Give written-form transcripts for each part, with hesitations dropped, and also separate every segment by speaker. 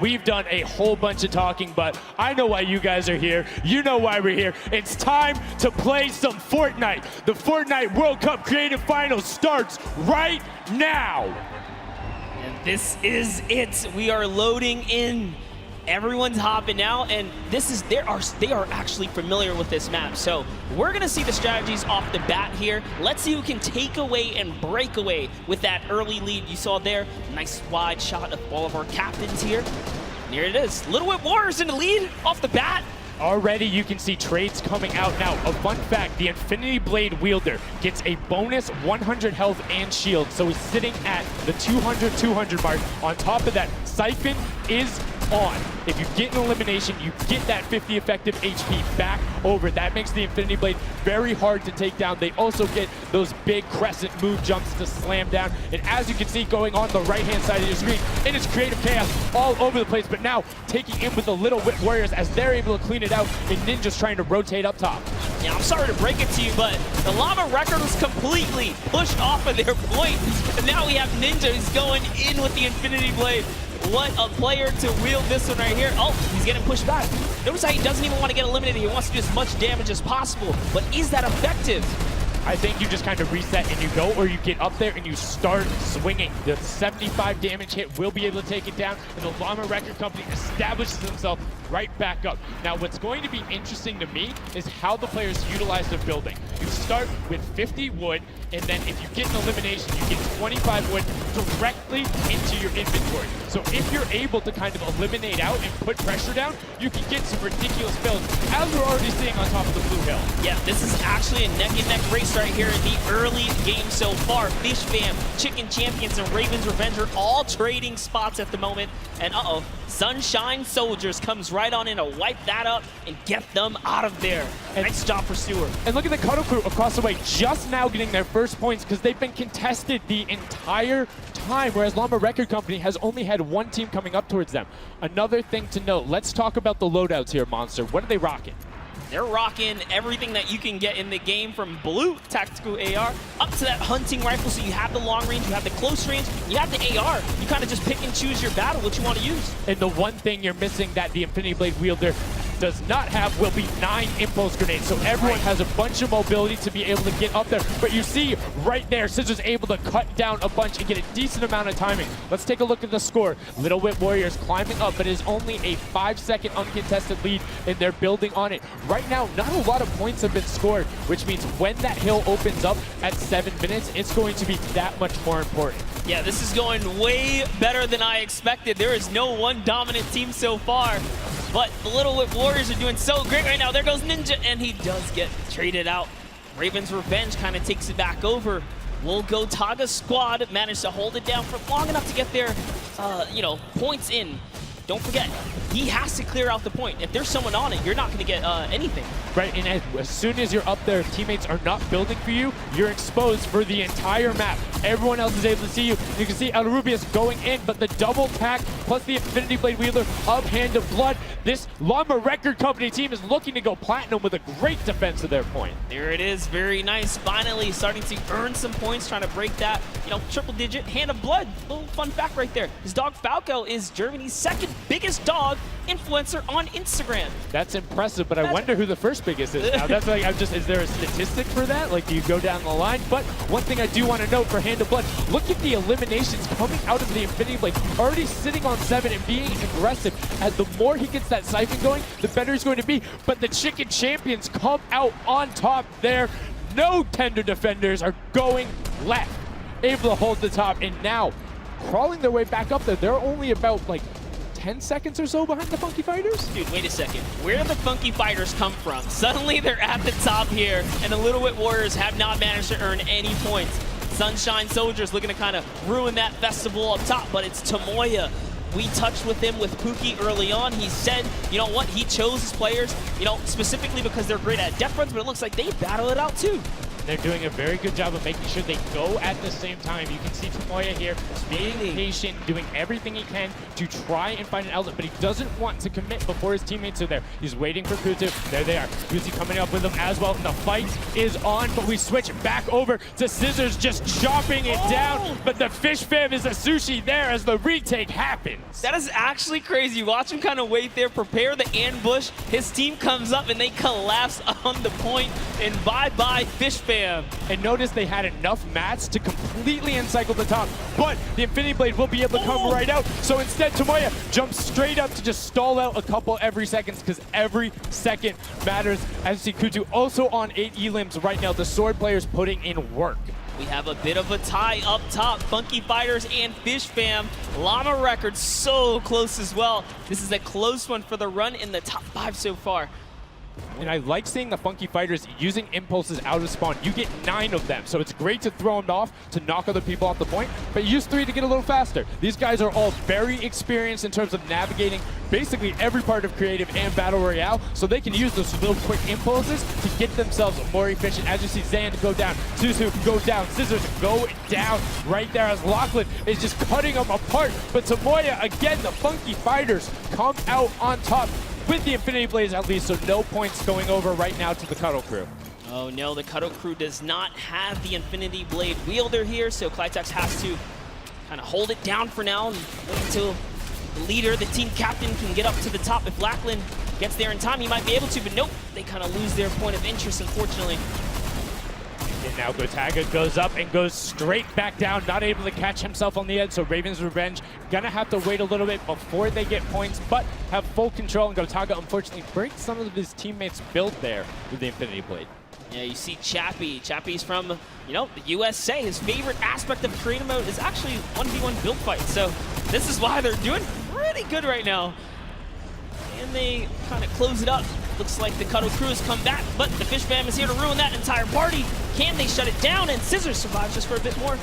Speaker 1: we've done a whole bunch of talking, but I know why you guys are here. You know why we're here. It's time to play some Fortnite. The Fortnite World Cup Creative Finals starts right now.
Speaker 2: And this is it. We are loading in. Everyone's hopping out, and they are actually familiar with this map. So we're gonna see the strategies off the bat here. Let's see who can take away and break away with that early lead you saw there. Nice wide shot of all of our captains here. And here it is. Little Whip Warriors in the lead off the bat.
Speaker 1: Already you can see trades coming out now. A fun fact, the Infinity Blade wielder gets a bonus 100 health and shield, so he's sitting at the 200 mark. On top of that, Siphon is on. If you get an elimination, you get that 50 effective HP back over. That makes the Infinity Blade very hard to take down. They also get those big crescent move jumps to slam down. And as you can see going on the right-hand side of your screen, it is creative chaos all over the place, but now taking in with the Little Whip Warriors as they're able to clean it out, and Ninja's trying to rotate up top.
Speaker 2: Yeah, I'm sorry to break it to you, but the Llama record was completely pushed off of their point. And now we have Ninja who's going in with the Infinity Blade. What a player to wield this one right here. Oh, he's getting pushed back. Notice how he doesn't even want to get eliminated. He wants to do as much damage as possible. But is that effective?
Speaker 1: I think you just kind of reset and you go, or you get up there and you start swinging. The 75 damage hit will be able to take it down, and the Llama Record Company establishes himself right back up. Now, what's going to be interesting to me is how the players utilize their building. You start with 50 wood, and then if you get an elimination, you get 25 wood directly into your inventory. So if you're able to kind of eliminate out and put pressure down, you can get some ridiculous builds, as we're already seeing on top of the blue hill.
Speaker 2: Yeah, this is actually a neck-and-neck race right here in the early game so far. Fish Fam, Chicken Champions, and Raven's Revenge are all trading spots at the moment. And Sunshine Soldiers comes right on in to wipe that up and get them out of there. And nice job for Stewart.
Speaker 1: And look at the Cuddle Crew across the way, just now getting their first points because they've been contested the entire time, whereas Llama Record Company has only had one team coming up towards them. Another thing to note, let's talk about the loadouts here, Monster. What are they rocking?
Speaker 2: They're rocking everything that you can get in the game, from blue tactical AR up to that hunting rifle. So you have the long range, you have the close range, you have the AR. You kind of just pick and choose your battle, what you want to use.
Speaker 1: And the one thing you're missing that the Infinity Blade wielder does not have will be 9 impulse grenades. So everyone has a bunch of mobility to be able to get up there. But you see right there, Scissor's able to cut down a bunch and get a decent amount of timing. Let's take a look at the score. Little Whip Warriors climbing up, but it is only a 5-second uncontested lead, and they're building on it. Right now, not a lot of points have been scored, which means when that hill opens up at 7 minutes, it's going to be that much more important.
Speaker 2: Yeah, this is going way better than I expected. There is no one dominant team so far, but the Little Whip Warriors are doing so great right now. There goes Ninja, and he does get traded out. Raven's Revenge kind of takes it back over. We'll go Taga's squad managed to hold it down for long enough to get their, points in. Don't forget, he has to clear out the point. If there's someone on it, you're not going to get anything.
Speaker 1: Right, and as soon as you're up there, if teammates are not building for you, you're exposed for the entire map. Everyone else is able to see you. You can see El Rubius going in, but the double tack plus the Infinity Blade wielder of Hand of Blood. This Llama Record Company team is looking to go platinum with a great defense of their point.
Speaker 2: There it is, very nice. Finally starting to earn some points, trying to break that, triple digit Hand of Blood. Little fun fact right there. His dog Falco is Germany's second biggest dog influencer on Instagram.
Speaker 1: That's impressive, but I wonder who the first biggest is now. That's like, is there a statistic for that? Like, do you go down the line? But one thing I do want to note for Hand of Blood, look at the eliminations coming out of the Infinity Blade. Already sitting on 7 and being aggressive. As the more he gets that Siphon going, the better he's going to be. But the Chicken Champions come out on top there. No tender defenders are going left. Able to hold the top, and now crawling their way back up there. They're only about, 10 seconds or so behind the Funky Fighters?
Speaker 2: Dude, wait a second. Where did the Funky Fighters come from? Suddenly they're at the top here, and the Little Whip Warriors have not managed to earn any points. Sunshine Soldiers looking to kind of ruin that festival up top, but it's Tomoya. We touched with him with Pookie early on. He said, you know what, he chose his players, specifically because they're great at death runs, but it looks like they battle it out too.
Speaker 1: they're doing a very good job of making sure they go at the same time. You can see Tomoya here being patient, doing everything he can to try and find an outlet, but he doesn't want to commit before his teammates are there. He's waiting for Kutu. There they are. Kuzi coming up with them as well, and the fight is on, but we switch back over to Scissors just chopping it down, but the fish fam is a sushi there as the retake happens.
Speaker 2: That is actually crazy. Watch him kind of wait there, prepare the ambush. His team comes up and they collapse on the point, and bye-bye fish fam.
Speaker 1: And notice they had enough mats to completely encircle the top, but the Infinity Blade will be able to come right out. So instead, Tomoya jumps straight up to just stall out a couple every seconds, because every second matters. As you see Kutu also on 8 elims right now. The sword players putting in work.
Speaker 2: We have a bit of a tie up top. Funky Fighters and Fish Fam. Llama record so close as well. This is a close one for the run in the top 5 so far.
Speaker 1: And I like seeing the Funky Fighters using impulses out of spawn. You get 9 of them, so it's great to throw them off to knock other people off the point, but use 3 to get a little faster. These guys are all very experienced in terms of navigating basically every part of creative and battle royale, so they can use those little quick impulses to get themselves more efficient. As you see Zan go down, Suzu go down, Scissors go down right there as Lachlan is just cutting them apart. But Tomoya, again, the Funky Fighters come out on top with the Infinity Blades at least, so no points going over right now to the Cuddle Crew.
Speaker 2: Oh no, the Cuddle Crew does not have the Infinity Blade wielder here, so Clitex has to kind of hold it down for now and wait until the leader, the team captain, can get up to the top. If Lachlan gets there in time, he might be able to, but nope, they kind of lose their point of interest, unfortunately.
Speaker 1: And now Gotaga goes up and goes straight back down, not able to catch himself on the edge, so Raven's Revenge gonna have to wait a little bit before they get points, but have full control, and Gotaga unfortunately breaks some of his teammates' build there with the Infinity Blade.
Speaker 2: Yeah, you see Chappie. Chappie's from, you know, the USA. His favorite aspect of creative mode is actually 1v1 build fights, so this is why they're doing pretty good right now. And they kind of close it up. Looks like the Cuddle Crew has come back, but the Fish Fam is here to ruin that entire party. Can they shut it down? And Scissors survives just for a bit more.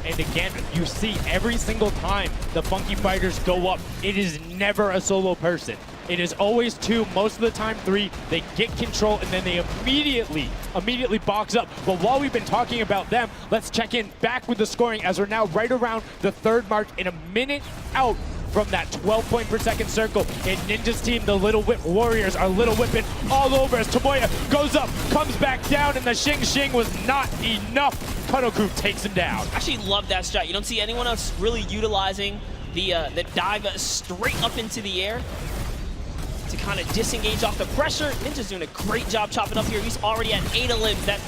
Speaker 1: And again, you see every single time the Funky Fighters go up, it is never a solo person. It is always 2, most of the time 3. They get control and then they immediately box up. But while we've been talking about them, let's check in back with the scoring as we're now right around the 3rd mark and a minute out from that 12 point per second circle. And Ninja's team, the Little Whip Warriors, are Little Whipping all over as Tomoya goes up, comes back down, and the Xing Xing was not enough. Cuddle Crew takes him down.
Speaker 2: I actually love that strat. You don't see anyone else really utilizing the dive straight up into the air to kind of disengage off the pressure. Ninja's doing a great job chopping up here. He's already at 8 limbs. That,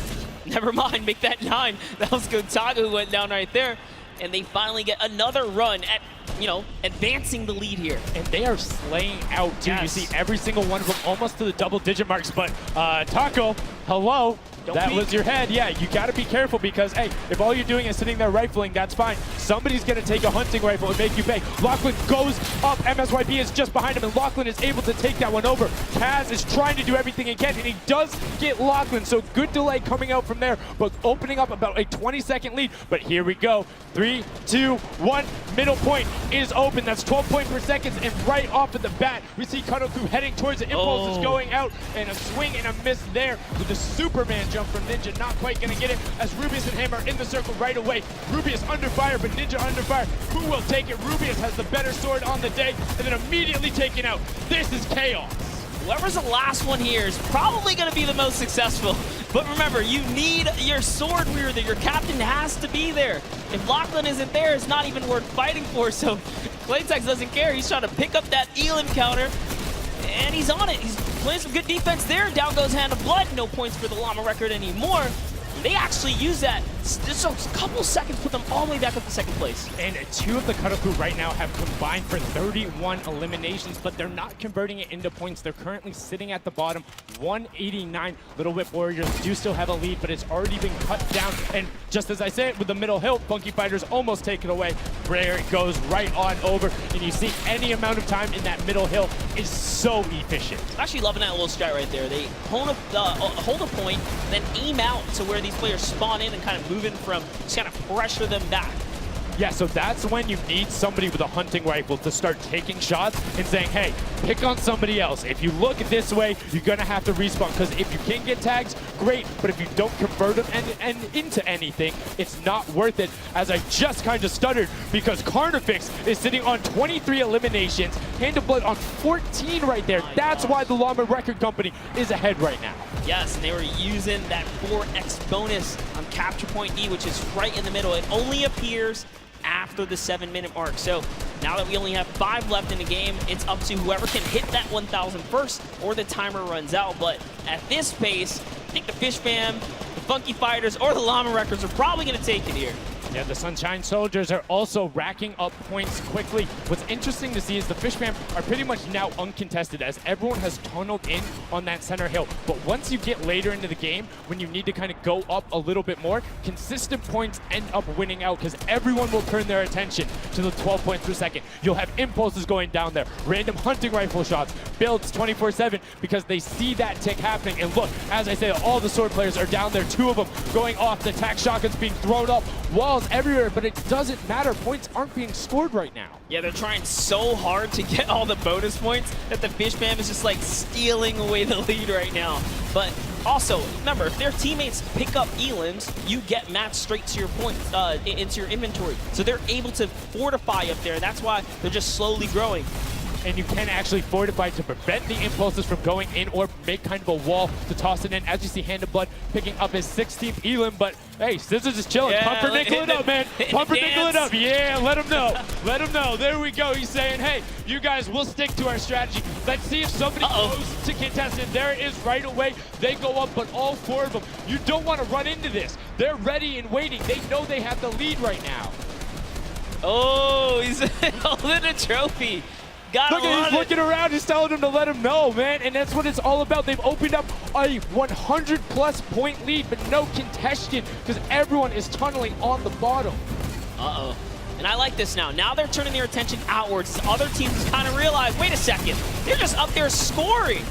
Speaker 2: never mind, make that 9. That was Gotaga who went down right there. And they finally get another run at, you know, advancing the lead here.
Speaker 1: And they are slaying out, too.
Speaker 2: Yes.
Speaker 1: You see every single one of them almost to the double-digit marks. But Taco, hello. That was your head. Yeah, you got to be careful because, hey, if all you're doing is sitting there rifling, that's fine. Somebody's going to take a hunting rifle and make you pay. Lachlan goes up. MSYP is just behind him, and Lachlan is able to take that one over. Kaz is trying to do everything he can, and he does get Lachlan, so good delay coming out from there, but opening up about a 20-second lead. But here we go. 3, 2, 1. Middle point is open. That's 12 points per second, and right off of the bat, we see Cuddle Crew heading towards it. Impulse is going out, and a swing and a miss there with the Superman jump from Ninja. Not quite going to get it as Rubius and him are in the circle right away. Rubius under fire, but Ninja under fire. Who will take it? Rubius has the better sword on the day, and then immediately taken out. This is chaos.
Speaker 2: Whoever's the last one here is probably going to be the most successful. But remember, you need your sword wielder. Your captain has to be there. If Lachlan isn't there, it's not even worth fighting for. So Claytex doesn't care. He's trying to pick up that Elim counter. And he's on it. He's playing some good defense there. Down goes Hand of Blood. No points for the Llama record anymore. They actually use that. Just a couple seconds put them all the way back up to 2nd place.
Speaker 1: And 2 of the Cuddle Crew right now have combined for 31 eliminations, but they're not converting it into points. They're currently sitting at the bottom, 189. Little Whip Warriors do still have a lead, but it's already been cut down. And just as I said, with the middle hill, Funky Fighters almost take it away. There it goes right on over. And you see any amount of time in that middle hill is so efficient.
Speaker 2: I'm actually loving that little strat right there. They hold a point, then aim out to where these players spawn in and kind of move in from, just kind of pressure them back.
Speaker 1: Yeah, so that's when you need somebody with a hunting rifle to start taking shots and saying, hey, pick on somebody else. If you look this way, you're going to have to respawn, because if you can get tags, great, but if you don't convert them and into anything, it's not worth it, as I just kind of stuttered, because Carnifex is sitting on 23 eliminations, Hand of Blood on 14 right there. That's why the Llama Record Company is ahead right now.
Speaker 2: Yes, and they were using that 4x bonus on Capture Point D, which is right in the middle. It only appears after the 7-minute mark. So now that we only have 5 left in the game, it's up to whoever can hit that 1,000 first or the timer runs out. But at this pace, I think the Fish Fam, the Funky Fighters, or the Llama Records are probably going to take it here.
Speaker 1: Yeah, the Sunshine Soldiers are also racking up points quickly. What's interesting to see is the Fish Fam are pretty much now uncontested, as everyone has tunneled in on that center hill. But once you get later into the game, when you need to kind of go up a little bit more, consistent points end up winning out, because everyone will turn their attention to the 12 points per second. You'll have impulses going down there, random hunting rifle shots, builds 24/7, because they see that tick happening. And look, as I say, all the sword players are down there, 2 of them going off, the attack shotguns being thrown up, walls everywhere, but it doesn't matter. Points aren't being scored right now.
Speaker 2: Yeah, they're trying so hard to get all the bonus points that the Fish Fam is just like stealing away the lead right now. But also, remember, if their teammates pick up elims, you get matched straight to your points, into your inventory. So they're able to fortify up there, and that's why they're just slowly growing.
Speaker 1: And you can actually fortify to prevent the impulses from going in, or make kind of a wall to toss it in. As you see, Hand of Blood picking up his 16th elim, but hey, Scissors is chilling.
Speaker 2: Yeah,
Speaker 1: Pumpernickel it up, man. Pumpernickel it up. Yeah, let him know. Let him know. There we go. He's saying, hey, you guys, we'll stick to our strategy. Let's see if somebody goes to contestant. There it is right away. They go up, but all 4 of them. You don't want to run into this. They're ready and waiting. They know they have the lead right now.
Speaker 2: Oh, he's holding a trophy.
Speaker 1: Look at, he's looking around, just telling him to let him know, man. And that's what it's all about. They've opened up a 100+ point lead, but no contention, because everyone is tunneling on the bottom.
Speaker 2: Uh-oh. And I like this now. Now they're turning their attention outwards. Other teams kind of realize, wait a second, they're just up there scoring.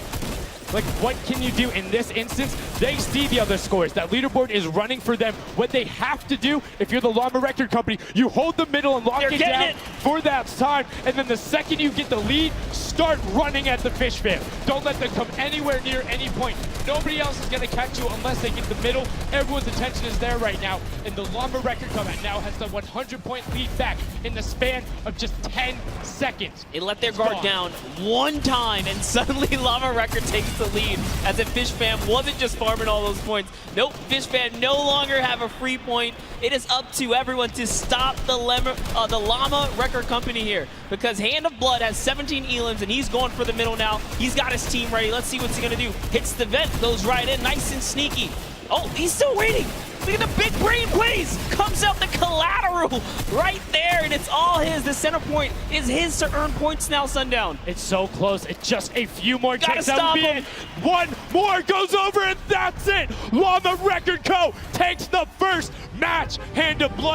Speaker 1: Like, what can you do in this instance? They see the other scores. That leaderboard is running for them. What they have to do, if you're the Llama Record Company, you hold the middle and lock it down for that time. And then the second you get the lead, start running at the Fish Fam. Don't let them come anywhere near any point. Nobody else is going to catch you unless they get the middle. Everyone's attention is there right now. And the Llama Record Company now has the 100-point lead back in the span of just 10 seconds.
Speaker 2: They let their guard down one time, and suddenly Llama Record takes the lead, as if Fish Fam wasn't just farming all those points. Nope, Fish Fam no longer have a free point. It is up to everyone to stop the Llama Record Company here, because Hand of Blood has 17 elims, and he's going for the middle now. He's got his team ready. Let's see what's he gonna do. Hits the vent, goes right in, nice and sneaky. Oh, he's still waiting. Look at the big brain plays. Comes out the collateral right there, and it's all his. The center point is his to earn points now, Sundown.
Speaker 1: It's so close. It's just a few more
Speaker 2: Gotta
Speaker 1: ticks.
Speaker 2: stop him.
Speaker 1: One more goes over, and that's it. Llama Record Co. takes the first match. Hand of Blood